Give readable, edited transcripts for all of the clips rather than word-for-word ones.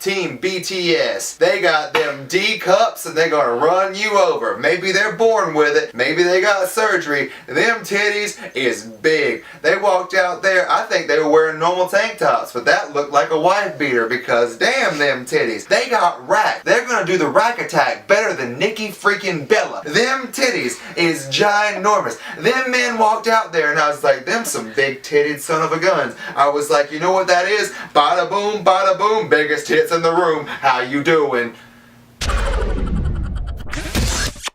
Team BTS. They got them D cups and they're gonna run you over. Maybe they're born with it. Maybe they got surgery. Them titties is big. They walked out there, I think they were wearing normal tank tops, but that looked like a wife beater because damn them titties. They got rack. They're gonna do the rack attack better than Nikki freaking Bella. Them titties is ginormous. Them men walked out there and I was like, them some big titted son of a guns. I was like, you know what that is? Bada boom, biggest tits in the room. How you doing?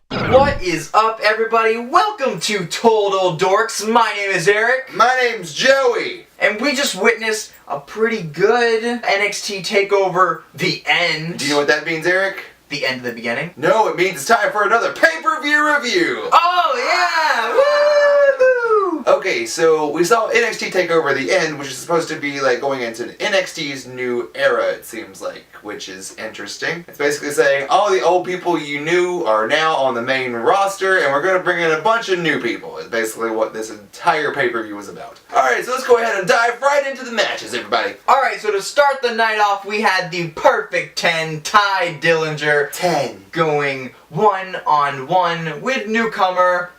What is up, everybody? Welcome to Total Dorks. My name is Eric. My name's Joey. And we just witnessed a pretty good NXT Takeover, the end. Do you know what that means, Eric? The end of the beginning? No, it means it's time for another pay-per-view review. Oh, yeah! Woo! Okay, so we saw NXT Takeover the end, which is supposed to be like going into NXT's new era, it seems like, which is interesting. It's basically saying all the old people you knew are now on the main roster, and we're going to bring in a bunch of new people. It's basically what this entire pay-per-view was about. Alright, so let's go ahead and dive right into the matches, everybody. Alright, so to start the night off, we had the perfect 10, Ty Dillinger. 10. Going one-on-one with newcomer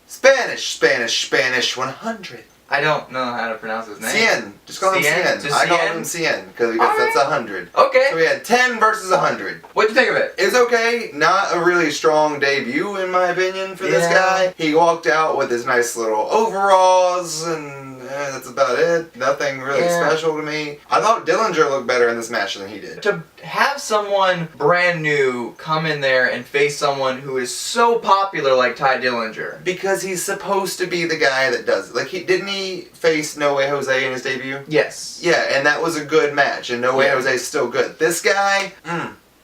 Spanish 100. I don't know how to pronounce his name. Cien. Just call him Cien. I call him Cien because that's 100. Okay. So we had 10 versus 100. What'd you think of it? It's okay. Not a really strong debut in my opinion for this guy. He walked out with his nice little overalls and that's about it. Nothing really special to me. I thought Dillinger looked better in this match than he did. To have someone brand new come in there and face someone who is so popular like Ty Dillinger. Because he's supposed to be the guy that does it. Like, didn't he face No Way Jose in his debut? Yes. Yeah, and that was a good match, and No Way Jose is still good. This guy,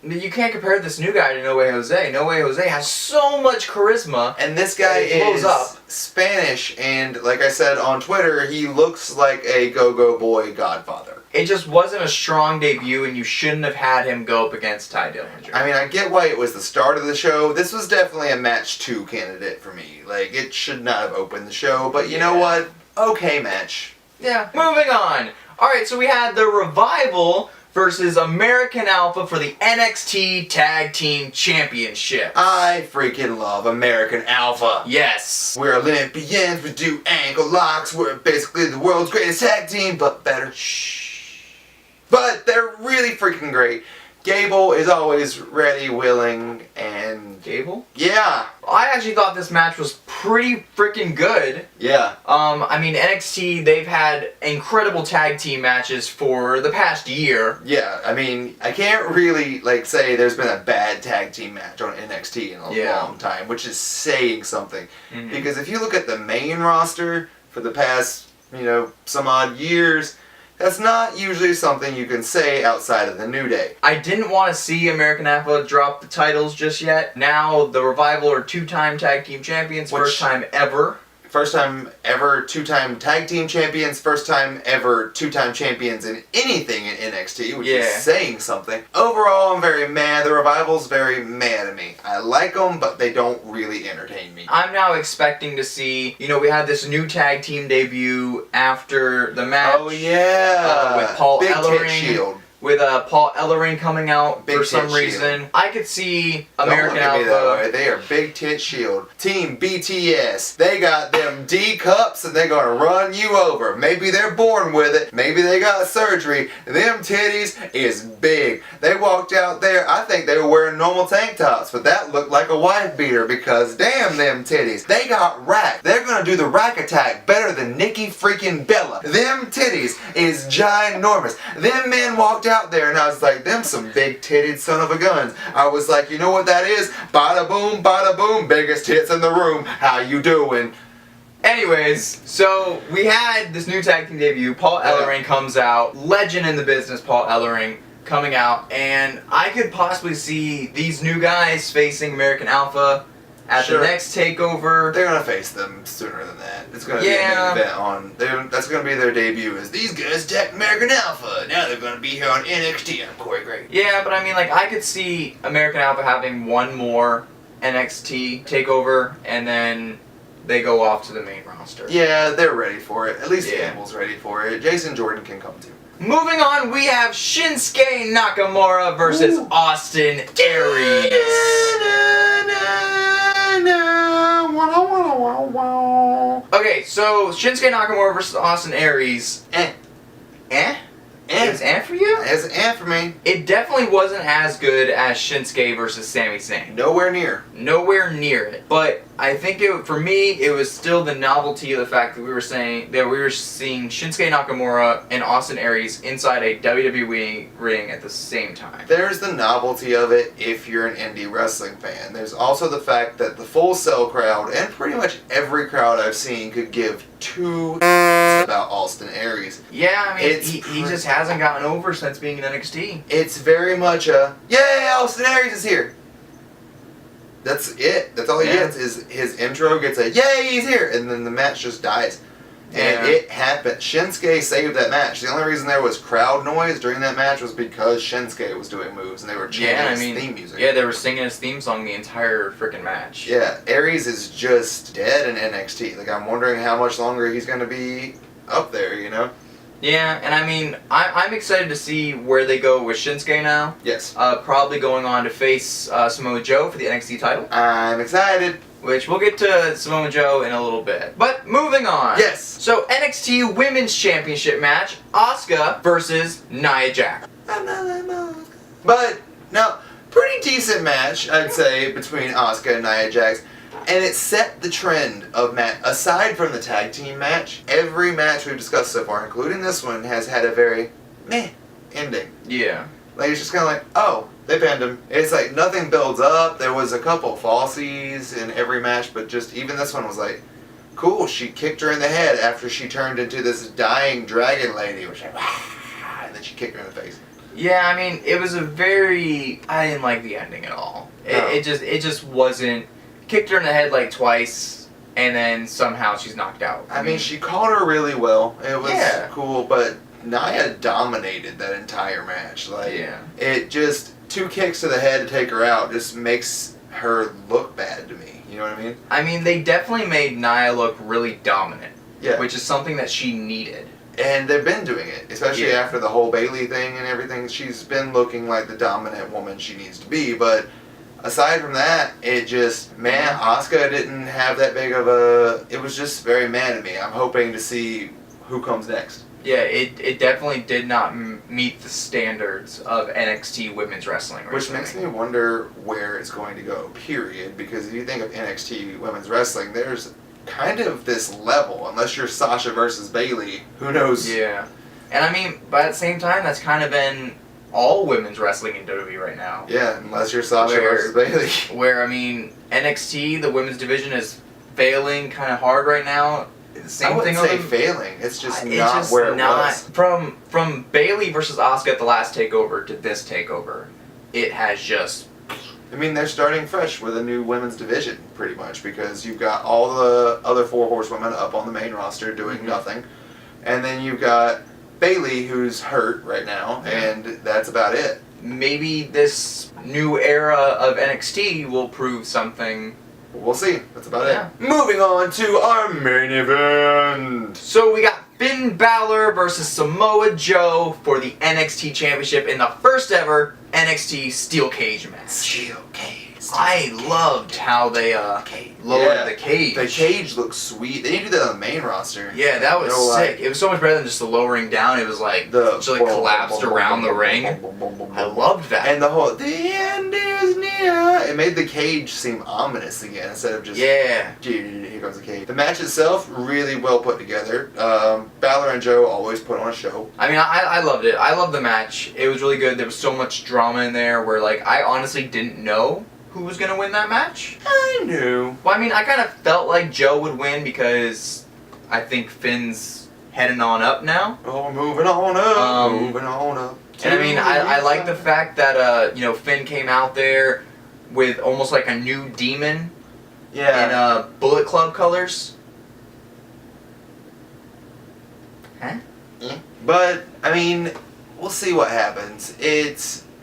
You can't compare this new guy to No Way Jose. No Way Jose has so much charisma. And this guy is Spanish, and like I said on Twitter, he looks like a go-go boy godfather. It just wasn't a strong debut, and you shouldn't have had him go up against Ty Dillinger. I mean, I get why it was the start of the show. This was definitely a match 2 candidate for me. Like, it should not have opened the show, but you know what? Okay match. Yeah. Moving on. Alright, so we had the Revival versus American Alpha for the NXT Tag Team Championship. I freaking love American Alpha. Yes. We're Olympians, we do ankle locks, we're basically the world's greatest tag team, but better. Shh. But they're really freaking great. Gable is always ready, willing, and... Gable? Yeah. I actually thought this match was pretty freaking good. Yeah. I mean, NXT, they've had incredible tag team matches for the past year. Yeah, I mean, I can't really, like, say there's been a bad tag team match on NXT in a long time, which is saying something. Mm-hmm. Because if you look at the main roster for the past, some odd years... That's not usually something you can say outside of the New Day. I didn't want to see American Alpha drop the titles just yet. Now, the Revival are 2-time tag team champions, first time ever. First time ever 2-time tag team champions, first time ever 2-time champions in anything in NXT, which is saying something. Overall, I'm very mad. The Revival's very mad at me. I like them, but they don't really entertain me. I'm now expecting to see, we had this new tag team debut after the match. Oh, yeah. With Paul Big Ellering. Tit Shield. With Paul Ellering coming out Big for some reason. Shield. I could see American Alpha. Don't look at me that way. They are Big Tit Shield. Team BTS. They got them D cups and they're gonna run you over. Maybe they're born with it. Maybe they got surgery. Them titties is big. They walked out there, I think they were wearing normal tank tops, but that looked like a wife beater because damn them titties. They got rack. They're gonna do the rack attack better than Nikki freaking Bella. Them titties is ginormous. Them men walked out there and I was like, them some big titted son of a guns. I was like, you know what that is? Bada boom, biggest tits in the room. How you doing? Anyways, so we had this new tag team debut. Paul Ellering comes out. Legend in the business, Paul Ellering, coming out. And I could possibly see these new guys facing American Alpha at the next takeover. They're gonna face them sooner than that. It's gonna be a main event on. That's gonna be their debut. Is these guys attacked American Alpha? Now they're gonna be here on NXT. I'm Corey Gray. Yeah, but I mean, I could see American Alpha having one more NXT takeover, and then they go off to the main roster. Yeah, they're ready for it. At least Gamble's ready for it. Jason Jordan can come too. Moving on, we have Shinsuke Nakamura versus Austin Aries. Okay, so Shinsuke Nakamura versus Austin Aries. It was for you? It's an for me. It definitely wasn't as good as Shinsuke versus Sami Zayn. Nowhere near. Nowhere near it. But I think for me, it was still the novelty of the fact that we were seeing Shinsuke Nakamura and Austin Aries inside a WWE ring at the same time. There's the novelty of it if you're an indie wrestling fan. There's also the fact that the Full Sail crowd, and pretty much every crowd I've seen, could give two about Austin Aries. Yeah, I mean, he just hasn't gotten over since being in NXT. It's very much a, yay, Austin Aries is here. That's it. That's all he gets is his intro gets a, yay, he's here. And then the match just dies. And it happened. Shinsuke saved that match. The only reason there was crowd noise during that match was because Shinsuke was doing moves and they were chanting his theme music. Yeah, they were singing his theme song the entire freaking match. Yeah, Aries is just dead in NXT. Like, I'm wondering how much longer he's going to be up there, you know? Yeah, and I mean, I'm excited to see where they go with Shinsuke now. Yes. Probably going on to face Samoa Joe for the NXT title. I'm excited. Which we'll get to Samoa Joe in a little bit. But moving on. Yes. So NXT Women's Championship match, Asuka versus Nyjah. But, no, pretty decent match, I'd say, between Asuka and Nia Jax. And it set the trend of match. Aside from the tag team match, every match we've discussed so far, including this one, has had a very meh ending. Yeah. Like, it's just kind of like, oh, they pinned him. It's like nothing builds up. There was a couple falsies in every match, but just even this one was like, cool, she kicked her in the head after she turned into this dying dragon lady, which like, and then she kicked her in the face. Yeah, I mean, it was a very, I didn't like the ending at all. No. It just wasn't, kicked her in the head like twice, and then somehow she's knocked out. I mean, she caught her really well. It was Yeah. cool, but Nia dominated that entire match. Like, it just, 2 kicks to the head to take her out just makes her look bad to me. You know what I mean? I mean, they definitely made Nia look really dominant. Yeah. Which is something that she needed. And they've been doing it, especially after the whole Bayley thing and everything. She's been looking like the dominant woman she needs to be, but aside from that, it just, man, Asuka didn't have that big of a, it was just very mad to me. I'm hoping to see who comes next. Yeah, it definitely did not meet the standards of NXT women's wrestling. Which makes me wonder where it's going to go, period. Because if you think of NXT women's wrestling, there's kind of this level, unless you're Sasha versus Bayley, who knows? Yeah. And I mean, but at the same time, that's kind of been all women's wrestling in WWE right now. Yeah, unless you're Sasha versus Bayley. Where, I mean, NXT, the women's division, is failing kind of hard right now. Same I wouldn't thing say failing. It's just not where it was. From Bayley versus Asuka at the last takeover to this takeover, it has just. I mean, they're starting fresh with a new women's division, pretty much, because you've got all the other 4 horsewomen up on the main roster doing nothing, and then you've got Bayley, who's hurt right now, and that's about it. Maybe this new era of NXT will prove something. We'll see. That's about it. Moving on to our main event. So we got Finn Balor versus Samoa Joe for the NXT Championship in the first ever NXT Steel Cage match. Steel Cage. I loved how they lowered the cage. The cage looks sweet. They need to do that on the main roster. Yeah, that was sick. It was so much better than just the lowering down. It was like collapsed around the ring. I loved that. And the whole the end is near. It made the cage seem ominous again instead of just here comes the cage. The match itself really well put together. Balor and Joe always put on a show. I mean, I loved it. I loved the match. It was really good. There was so much drama in there where like I honestly didn't know who was going to win that match. I knew. Well, I mean, I kind of felt like Joe would win because I think Finn's heading on up now. Oh, moving on up, moving on up. And I mean, I like the fact that Finn came out there with almost like a new demon. Yeah. In Bullet Club colors. Huh? Yeah. But I mean, we'll see what happens.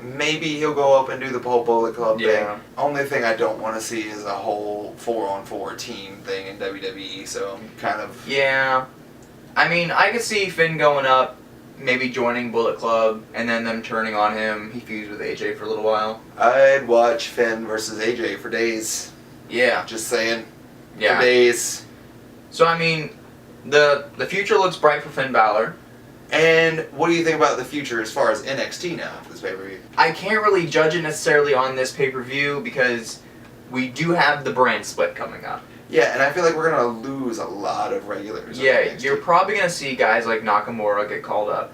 Maybe he'll go up and do the whole Bullet Club thing. Only thing I don't want to see is a whole 4-on-4 team thing in WWE, so I'm kind of... Yeah. I mean, I could see Finn going up maybe joining Bullet Club and then them turning on him. He fused with AJ for a little while. I'd watch Finn versus AJ for days. Yeah. Just saying. Yeah. For days. So, I mean, the future looks bright for Finn Balor. And what do you think about the future as far as NXT now for this pay-per-view? I can't really judge it necessarily on this pay-per-view because we do have the brand split coming up. Yeah, and I feel like we're going to lose a lot of regulars. Yeah, you're probably going to see guys like Nakamura get called up.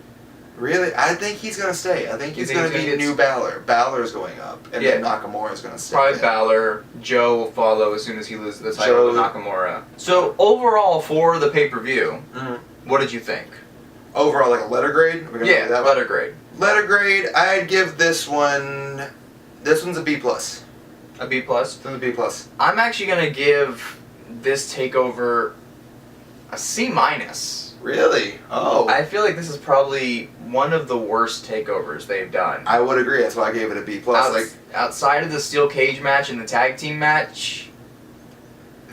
Really? I think he's going to stay. I think he's going to be new Balor. Balor's going up, and then Nakamura's going to stay. Probably Balor. Joe will follow as soon as he loses the title to Nakamura. So, overall, for the pay-per-view, what did you think? Overall, like a letter grade? Are we gonna do that letter grade. Letter grade, I'd give this one's a B+. A B+? It's a B+. I'm actually going to give this takeover a C-. Really? Oh. I feel like this is probably one of the worst takeovers they've done. I would agree. That's why I gave it a B+. Outside of the steel cage match and the tag team match,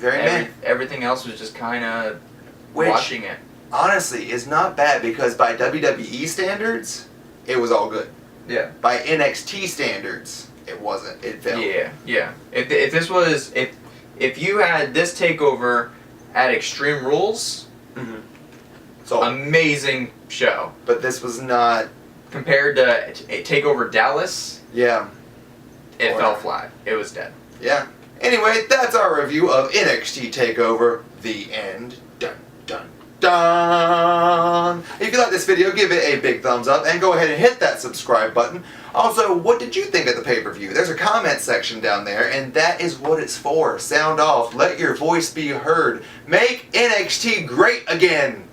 everything else was just kind of watching it. Honestly, is not bad because by WWE standards, it was all good. Yeah. By NXT standards, it wasn't. It failed. Yeah. If you had this takeover at Extreme Rules, so amazing show. But this was not compared to Takeover Dallas. Yeah. It fell flat. It was dead. Yeah. Anyway, that's our review of NXT Takeover. The end. Dun dun dun. If you like this video, give it a big thumbs up and go ahead and hit that subscribe button. Also, what did you think of the pay-per-view? There's a comment section down there, and that is what it's for. Sound off. Let your voice be heard. Make NXT great again.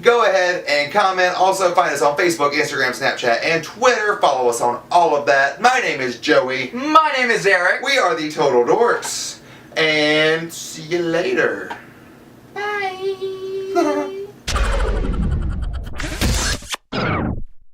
Go ahead and comment. Also, find us on Facebook, Instagram, Snapchat, and Twitter. Follow us on all of that. My name is Joey. My name is Eric. We are the Total Dorks. And see you later.